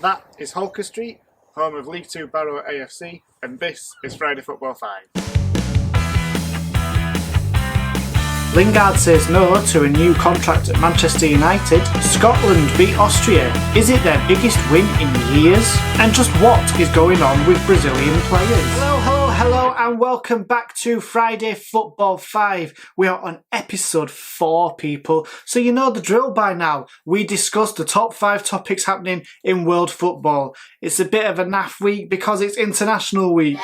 That is Holker Street, home of League 2 Barrow AFC, and this is Friday Football 5. Lingard says no to a new contract at Manchester United. Scotland beat Austria. Is it their biggest win in years? And just what is going on with Brazilian players? Hello, and welcome back to Friday Football 5. We are on episode 4, people. So you know the drill by now. We discuss the top 5 topics happening in world football. It's a bit of a naff week because it's International Week.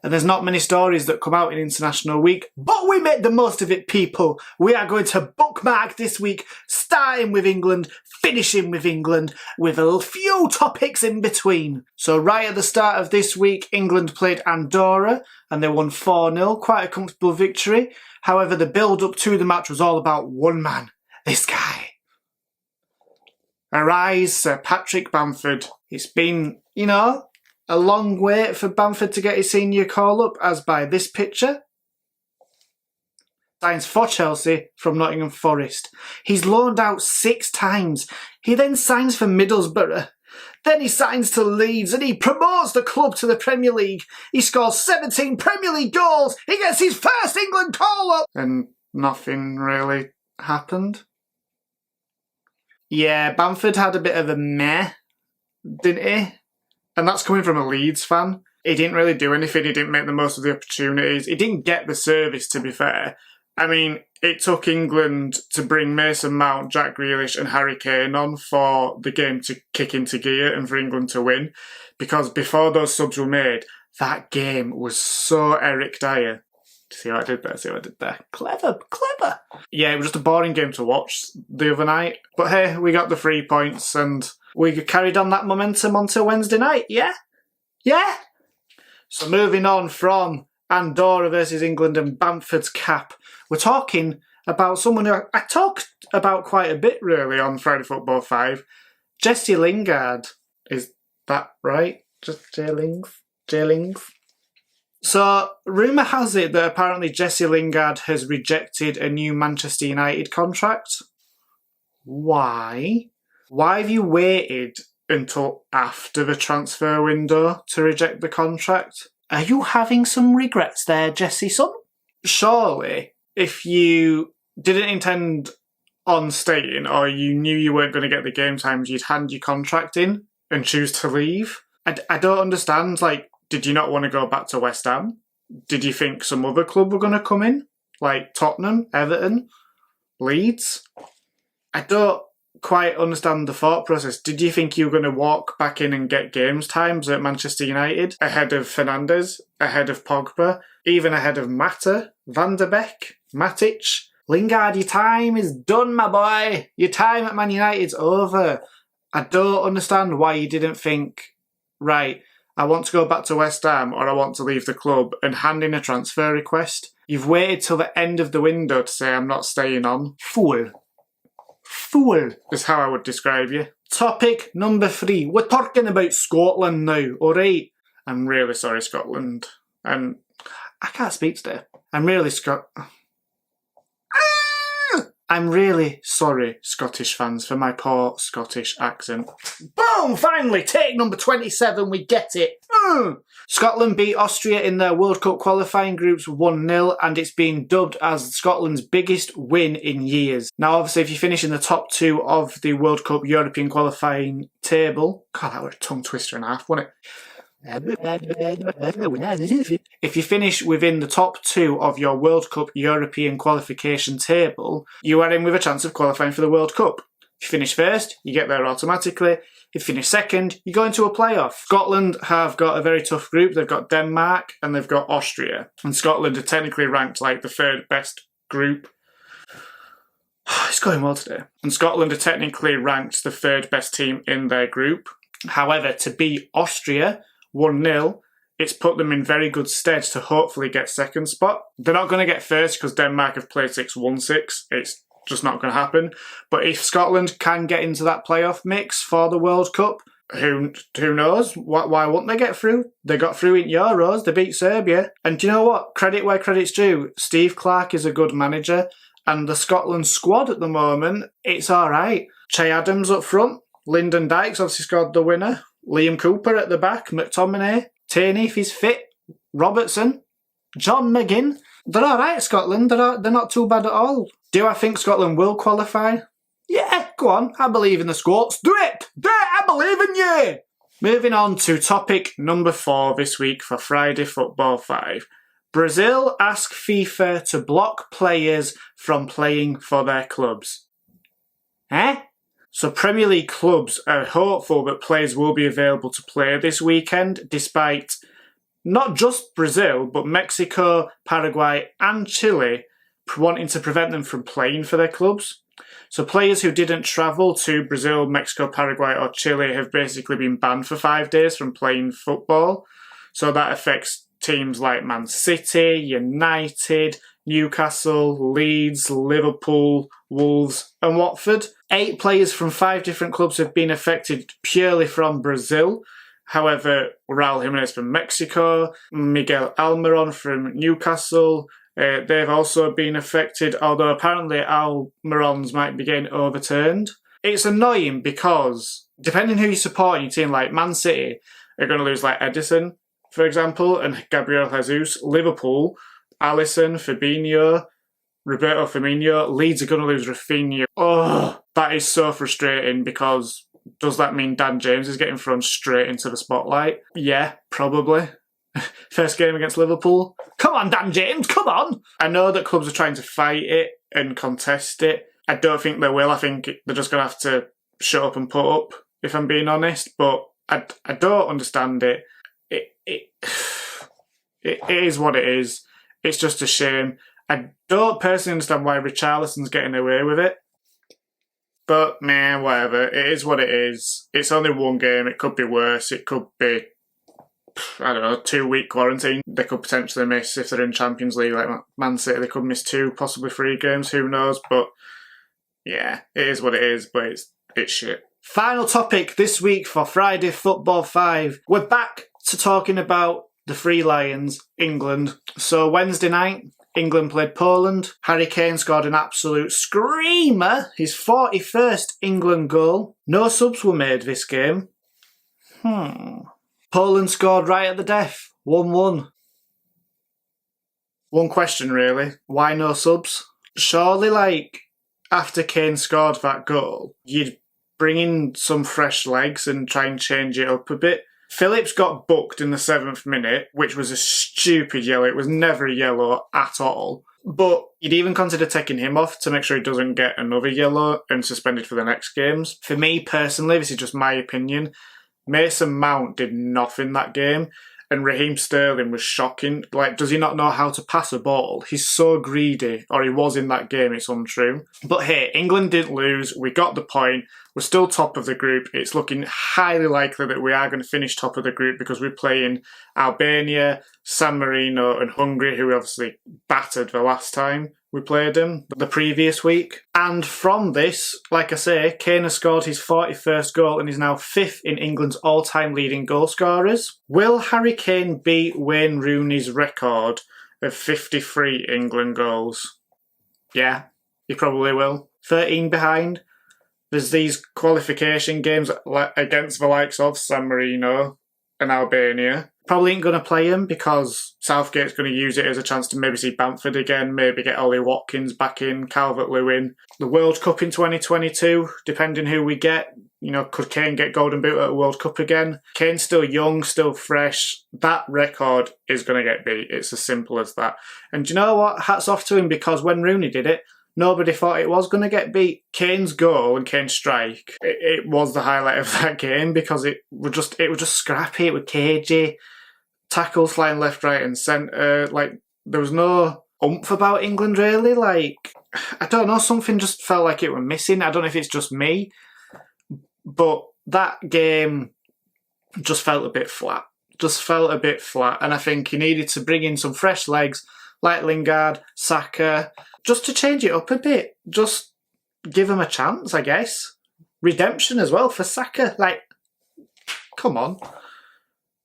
And there's not many stories that come out in International Week, but we make the most of it, people. We are going to bookmark this week, starting with England, finishing with England, with a few topics in between. So right at the start of this week, England played Andorra, and they won 4-0, quite a comfortable victory. However, the build-up to the match was all about one man, this guy. Arise, Sir Patrick Bamford. It's been, a long wait for Bamford to get his senior call-up, as by this picture. Signs for Chelsea from Nottingham Forest. He's loaned out 6 times. He then signs for Middlesbrough. Then he signs to Leeds and he promotes the club to the Premier League. He scores 17 Premier League goals. He gets his first England call-up. And nothing really happened. Yeah, Bamford had a bit of a meh, didn't he? And that's coming from a Leeds fan. He didn't really do anything. He didn't make the most of the opportunities. He didn't get the service, to be fair. I mean, it took England to bring Mason Mount, Jack Grealish and Harry Kane on for the game to kick into gear and for England to win. Because before those subs were made, that game was so Eric Dyer. See what I did there? Clever. Yeah, it was just a boring game to watch the other night. But hey, we got the 3 points and we carried on that momentum onto Wednesday night, yeah? So moving on from Andorra versus England and Bamford's cap, we're talking about someone who I talked about quite a bit really on Friday Football 5, Jesse Lingard. Is that right? Just J-Lings? So, rumour has it that apparently Jesse Lingard has rejected a new Manchester United contract. Why? Why have you waited until after the transfer window to reject the contract? Are you having some regrets there, Jesse son? Surely, if you didn't intend on staying or you knew you weren't going to get the game times, you'd hand your contract in and choose to leave. I don't understand, did you not want to go back to West Ham? Did you think some other club were going to come in? Like Tottenham, Everton, Leeds? I don't quite understand the thought process. Did you think you were going to walk back in and get games times at Manchester United ahead of Fernandes, ahead of Pogba, even ahead of Mata, Van der Beek, Matic? Lingard, your time is done, my boy. Your time at Man United's over. I don't understand why you didn't think, right, I want to go back to West Ham or I want to leave the club and hand in a transfer request. You've waited till the end of the window to say I'm not staying on. Fool is how I would describe you. Topic number 3. We're talking about Scotland now, alright? I'm really sorry, Scotland. And I can't speak today. I'm really sorry, Scottish fans, for my poor Scottish accent. Boom! Finally, take number 27, we get it. Scotland beat Austria in their World Cup qualifying groups 1-0, and it's been dubbed as Scotland's biggest win in years. Now, obviously, if you finish in the top 2 of the World Cup European qualifying table... God, that was a tongue twister and a half, wasn't it? If you finish within the top 2 of your World Cup European qualification table, you are in with a chance of qualifying for the World Cup. If you finish first, you get there automatically. If you finish second, you go into a playoff. Scotland have got a very tough group. They've got Denmark and they've got Austria. And Scotland are technically ranked like the 3rd best group. It's going well today. And Scotland are technically ranked the 3rd best team in their group. However, to beat Austria 1-0, it's put them in very good stead to hopefully get second spot. They're not going to get first because Denmark have played 6-1-6. It's just not going to happen. But if Scotland can get into that playoff mix for the World Cup, who knows? Why wouldn't they get through? They got through in Euros. They beat Serbia. And do you know what? Credit where credit's due. Steve Clarke is a good manager. And the Scotland squad at the moment, it's all right. Che Adams up front. Lyndon Dykes obviously scored the winner. Liam Cooper at the back. McTominay. Tierney, if he's fit. Robertson. John McGinn. They're alright, Scotland. They're not too bad at all. Do I think Scotland will qualify? Yeah, go on. I believe in the Scots. Do it! Do it! I believe in you! Moving on to topic number 4 this week for Friday Football 5. Brazil ask FIFA to block players from playing for their clubs. So Premier League clubs are hopeful that players will be available to play this weekend, despite not just Brazil, but Mexico, Paraguay and Chile wanting to prevent them from playing for their clubs. So players who didn't travel to Brazil, Mexico, Paraguay or Chile have basically been banned for 5 days from playing football. So that affects teams like Man City, United, Newcastle, Leeds, Liverpool, Wolves and Watford. 8 players from 5 different clubs have been affected purely from Brazil. However, Raul Jimenez from Mexico, Miguel Almiron from Newcastle, they've also been affected, although apparently Almiron's might be getting overturned. It's annoying because, depending who you support in your team, like Man City are going to lose like Edison, for example, and Gabriel Jesus. Liverpool, Alisson, Fabinho, Roberto Firmino. Leeds are going to lose Rafinha. Oh, that is so frustrating because does that mean Dan James is getting thrown straight into the spotlight? Yeah, probably. First game against Liverpool. Come on, Dan James, come on! I know that clubs are trying to fight it and contest it. I don't think they will. I think they're just going to have to shut up and put up, if I'm being honest. But I don't understand it. It is what it is. It's just a shame. I don't personally understand why Richarlison's getting away with it. But, man, whatever. It is what it is. It's only one game. It could be worse. It could be, I don't know, 2-week quarantine. They could potentially miss, if they're in Champions League like Man City, they could miss 2, possibly 3 games. Who knows? But, yeah, it is what it is. But it's shit. Final topic this week for Friday Football 5. We're back to talking about the Three Lions, England. So Wednesday night, England played Poland. Harry Kane scored an absolute screamer, his 41st England goal. No subs were made this game. Poland scored right at the death, 1-1. One question really, why no subs? Surely, like, after Kane scored that goal, you'd bring in some fresh legs and try and change it up a bit. Phillips got booked in the 7th minute, which was a stupid yellow. It was never a yellow at all. But you'd even consider taking him off to make sure he doesn't get another yellow and suspended for the next games. For me personally, this is just my opinion, Mason Mount did nothing that game. And Raheem Sterling was shocking. Like, does he not know how to pass a ball? He's so greedy, or he was in that game, it's untrue. But hey, England didn't lose. We got the point. We're still top of the group. It's looking highly likely that we are going to finish top of the group because we're playing Albania, San Marino and Hungary, who we obviously battered the last time we played them the previous week. And from this, like I say, Kane has scored his 41st goal and is now 5th in England's all-time leading goal scorers. Will Harry Kane beat Wayne Rooney's record of 53 England goals? Yeah, he probably will. 13 behind. There's these qualification games against the likes of San Marino and Albania. Probably ain't going to play him because Southgate's going to use it as a chance to maybe see Bamford again, maybe get Ollie Watkins back in, Calvert-Lewin. The World Cup in 2022, depending who we get, you know, could Kane get Golden Boot at a World Cup again? Kane's still young, still fresh. That record is going to get beat. It's as simple as that. And do you know what? Hats off to him because when Rooney did it, nobody thought it was going to get beat. Kane's goal and Kane's strike, it was the highlight of that game because it was just scrappy, it was cagey. Tackles flying left, right and centre. Like, there was no oomph about England really. Like, I don't know, something just felt like it was missing. I don't know if it's just me, but that game just felt a bit flat. And I think he needed to bring in some fresh legs like Lingard, Saka, just to change it up a bit. Just give him a chance, I guess. Redemption as well for Saka. Like, come on.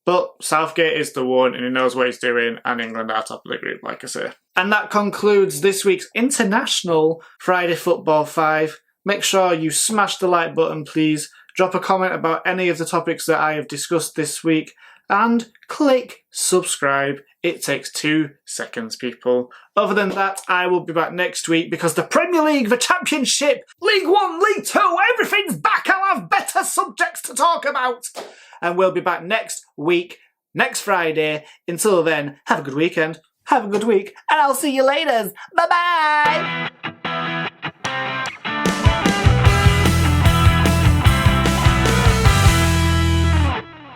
But Southgate is the one and he knows what he's doing, and England are top of the group, like I say. And that concludes this week's International Friday Football 5. Make sure you smash the like button, please. drop a comment about any of the topics that I have discussed this week, and click subscribe. It takes 2 seconds, people. Other than that, I will be back next week because the Premier League, the Championship, League 1, League 2, everything's back. I'll have better subjects to talk about. And we'll be back next week, next Friday. Until then, have a good weekend, have a good week, and I'll see you later. Bye-bye!